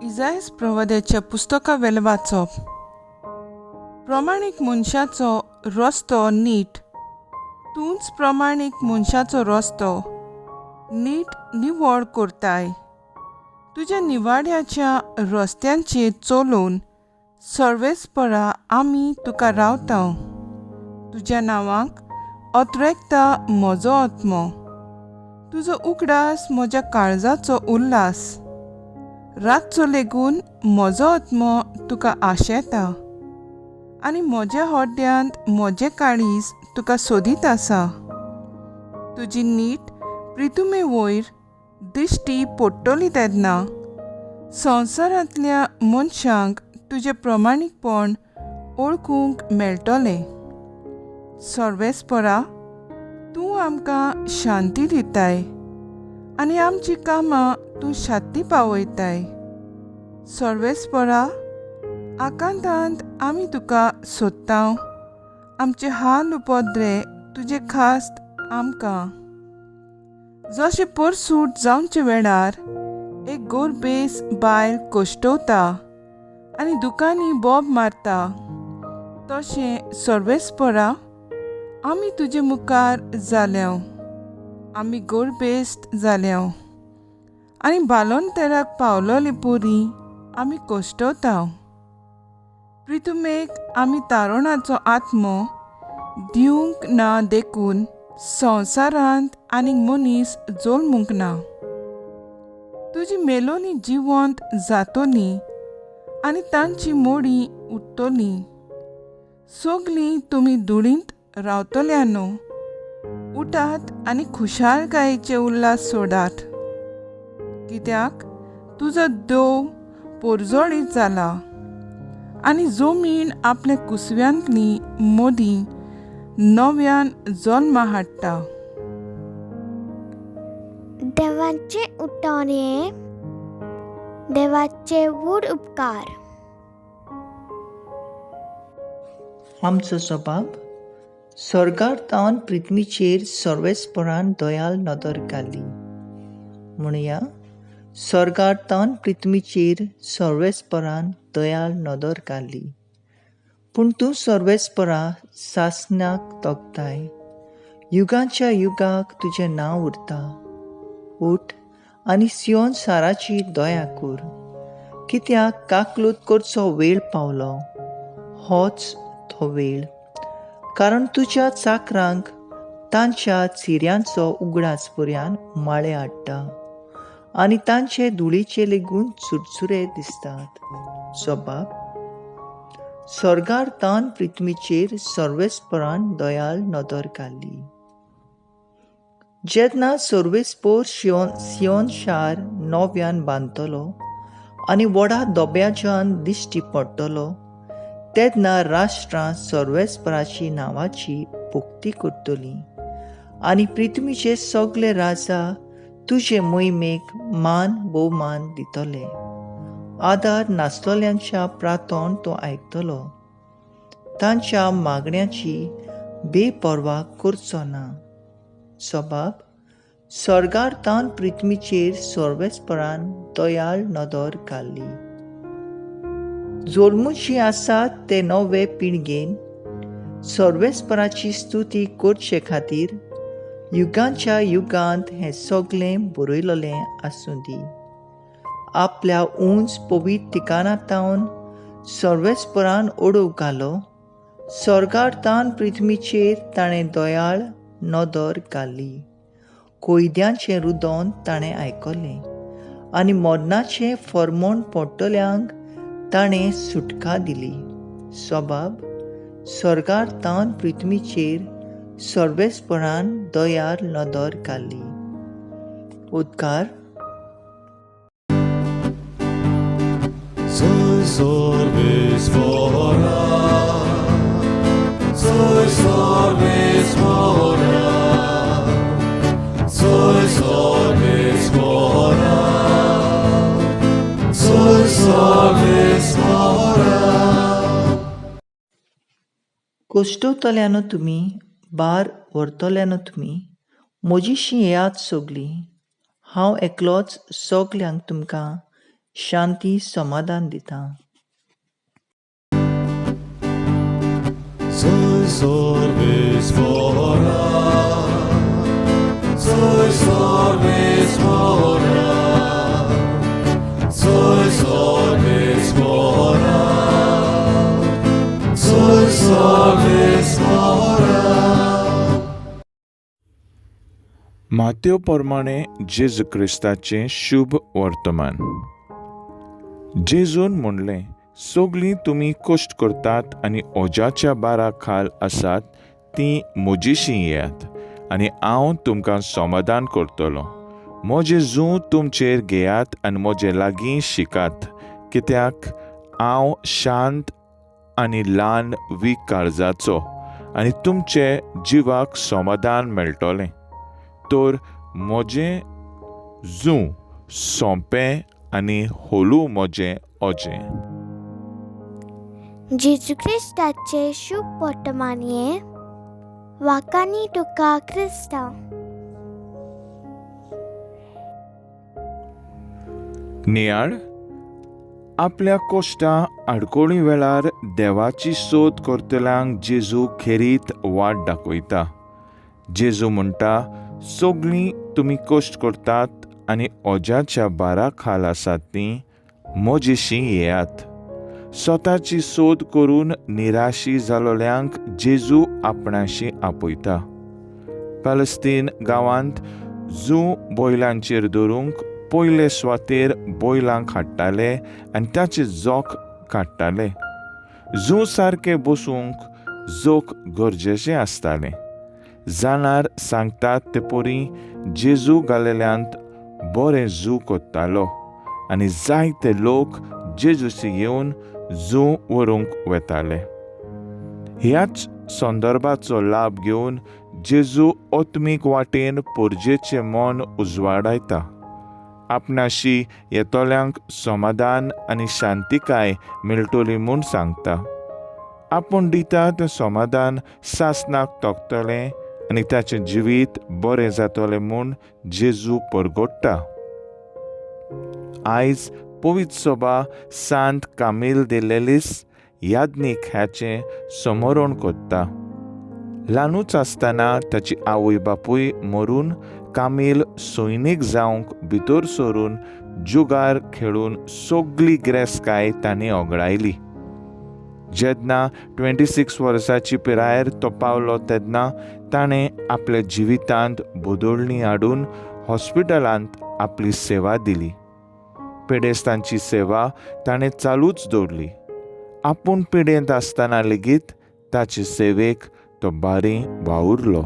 इजायास प्रवाद्याच्या पुस्तका वेले वाचप. प्रमाणीक मनशाचो रस्तो नीट. तूंच प्रमाणीक मनशाचो रस्तो नीट निवड करताय. तुज्या निवाड्याच्या रस्त्यांचेर चलून सर्वेस्परा आमी तुका रावता. तुज्या नांवाक अत्रेकता म्हजो आत्मो. तुजो उगडास म्हज्या काळजाचो उल्हास. रातचो लेगून म्हजो आत्मो तुका आशेता आनी म्हज्या होड्ड्यांत म्हजें काळीज तुका सोदीत आसा. तुजी नीट प्रितुमे वयर दिश्टी पडटली तेन्ना संवसारांतल्या मनशांक तुजें प्रमाणीकपण ओळखूंक मेळटलें. सर्वेस्परा, तूं आमकां शांती दिताय आनी आमचीं कामां तूं शांती पावयताय. सर्वेस्परा, आकांतांत आमी तुका सोदता. आमचे हाल उपद्रे तुजे खास्त आमकां. जशें परसूट जावचे वेळार एक गोरबेस बायल कोश्टवता आनी दुकानी बोब मारता, तशें सर्वेस्परा आमी तुजे मुखार जाल्या. आमी गोरबेस्त जाल्या आनी बालोंतेराक पावलोली पोरी आमी कोश्टवता. प्रितुमेक आमी तारुणाचो आत्मो दिवंक ना देखून संवसारांत आनीक मनीस जल्मूंक ना. तुजी मेलोनी जिवंत जातोली आनी तांची मोडी उठतली. सगलीं तुमी धुळींत रावतल्या न्हू. उठात आनी खुशालकायेचे उल्हास सोडात, कित्याक तुजो देव पोरजोळीत जाला आनी जमीन आपल्या कुसव्यांतली मोदी नव्यान जल्मा हाडटा. देवाचे उठणे, देवाचे वूड उपकार. आमचो स्वभाव स्वर्गार्थान पृथ्वीचेर सर्वेस्परान दयाल नदर घाली. म्हणया स्वर्गार्थान पृथ्वीचेर सर्वेस्परान दयाल नदर घाली. पूण तूं सर्वेस्परा सासनाक तोखताय. युगांच्या युगाक तुजें नांव उरता. उठ आनी सियोन साराची दया कर, कित्याक काकलूत करचो वेळ पावलो. होच तो वेळ. कारण तुज्या चाकरांक तांच्या चिऱ्यांचो उगडास पर्यान माळे हाडटा आनी तांचे धुळीचे लेगून चुरचुरे दिसतात. स्वभाव स्वर्गार्थान पृथ्वीचेर सर्वेस्परान दयाल नदर घाली. जेन्ना सर्वेस्पोर सियोन शार नव्यान बांदतलो आनी व्हडा दोब्याच्यान दिश्टी पडटलो, तेन्ना राष्ट्रां सर्वेस्पराची नांवाची भोक्ती करतली आनी पृथ्वीचे सगळे राजा तुजे मोहिमेक मान भोवमान दितले. आदार नासलोल्यांच्या प्रार्थोन तो आयकतलो. तांच्या मागण्यांची बेपर्वा करचो ना. स्वभाव स्वर्गार्थान पृथ्वीचेर सर्वेस्परान दयाल नदर घाली. जल्मूची आसात ते नवे पिळगेन सर्वेस्पराची स्तुती करचे खातीर युगांच्या युगांत हें सगळें बरयलोलें आसूं दी. आपल्या उंच पवित्र ठिकाणांतावन सर्वेस्परान ओडूक घालो. स्वर्गार्थान पृथ्वीचेर ताणें दयाळ नदर घाली. कोयद्यांचें रुदोन ताणें आयकलें आनी मरणाचें फर्मोण पडटल्यांक ताणें सुटका दिली. स्वभाव स्वर्गार्थान पृथ्वीचेर सर्वेस्परान दयाल नदर घाली. उद्गार Soy सर्वेस्परा, soy सर्वेस्परा, soy सर्वेस्परा, soy सर्वेस्परा. कोश्टवतल्यानो तुमी, बार व्हरतल्यानो तुमी, म्हजीशी येयात सगलीं. हांव एकलोच सगल्यांक तुमकां शांती समाधान दिता. Soy sorbes fora, soy sorbes fora, soy sorbes fora, soy sorbes fora. मातेव प्रमाणे जेजू क्रिस्ताचें शुभ वर्तमान. जेजून म्हणलें, सगळीं तुमी कश्ट करतात आनी ओजाच्या बारा खाल आसात ती म्हजीशी येयात आनी हांव तुमकां समाधान करतलों. म्हजें जूं तुमचेर घेयात आनी म्हजे लागीं शिकात, कित्याक हांव शांत आनी ल्हान वीक काळजाचो आनी तुमचे जिवाक समाधान मेळटलें. तर म्हजें जूं सोंपें आनी होलू म्हजें ओजें. जेजू क्रिस्ताचे शुभ वर्तमान हे वाकानी तुका क्रिस्ता. नियाळ, आपल्या कश्टां आडकोळी वेळार देवाची सोद करतल्यांक जेजू खेरीत वाट दाखयता. जेजू म्हणटा, सगळीं तुमी कश्ट करतात आनी ओजाच्या बारा खाल आसात तीं म्हजेशी येयात. स्वताची सोद करून निराशी जालोल्यांक जेजू आपणाशी आपयता. पॅलेस्तीन गांवांत जूं बैलांचेर धरूंक पयले स्वातेर बैलांक हाडटाले आनी ताचे जोख काडटाले. जूं सारके बसूंक जोख गरजेचें आसतालें. जाणार सांगतात ते परी जेजू गालेल्यांत बरें जूं कोत्तालो आनी जायते लोक जेजूशी येवन जूं व्हरूंक वेताले. ह्याच संदर्भाचो लाभ घेवन जेजू ओत्मीक वाटेन पोरजेचें मन उजवाडायता. आपणाशी येतोल्यांक समाधान आनी शांतिकाय मेळटली म्हूण सांगता. आपूण दिता तें समाधान सासणाक तोखतलें आनी ताचें जिवीत बरें जातलें म्हूण जेजू परगोडटा. आयज पवित्र सभा सांत कामील दे लेलीस यादनीक ह्याचें समरण करता. ल्हानूच आसतना ताची आवय बापूय मरून कामील सैनीक जावंक भितर सरून जुगार खेळून सगळी गिरेस्तकाय तांणी ओगडायली. जेन्ना 26 वर्साची पिरायेर तो पावलो तेन्ना ताणें आपल्या जिवितांत बदलणी हाडून हॉस्पिटलांत आपली सेवा दिली. पेडेस्तांची सेवा ताणें चालूच दवरली. आपूण पिडेंत आसतना लेगीत ताचे सेवेक तो बारी वावुरलो.